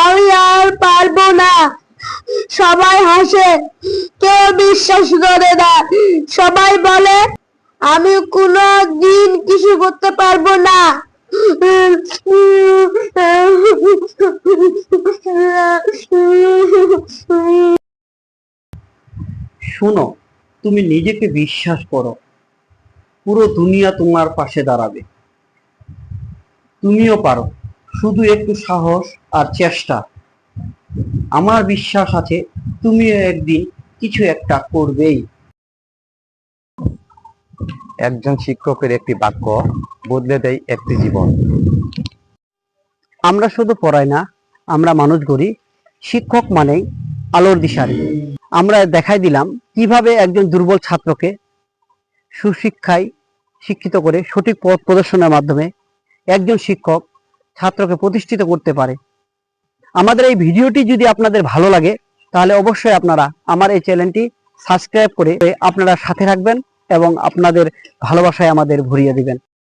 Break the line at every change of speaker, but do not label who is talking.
আমি আর পারবো না। সবাই হাসে, কেউ বিশ্বাস করে না। সবাই বলে আমি কোনো দিন কিছু করতে পারবো না।
শোনো, তুমি নিজেকে বিশ্বাস করো, পুরো দুনিয়া তোমার পাশে দাঁড়াবে। তুমিও পারো, শুধু একটু সাহস আর চেষ্টা। আমার বিশ্বাস আছে তুমিও একদিন কিছু একটা করবেই।
একজন শিক্ষকের একটি বাক্য বদলে দেয় একটি জীবন।
আমরা শুধু পড়াই না, আমরা মানুষ গড়ি। শিক্ষক মানেই আলোর দিশারি। আমরা দেখাই দিলাম কিভাবে একজন দুর্বল ছাত্রকে সুশিক্ষায় শিক্ষিত করে সঠিক পথ প্রদর্শনের মাধ্যমে একজন শিক্ষক ছাত্রকে প্রতিষ্ঠিত করতে পারে। আমাদের এই ভিডিওটি যদি আপনাদের ভালো লাগে তাহলে অবশ্যই আপনারা আমার এই চ্যানেলটি সাবস্ক্রাইব করে আপনারা সাথে রাখবেন এবং আপনাদের ভালোবাসায় আমাদের ভরিয়ে দিবেন।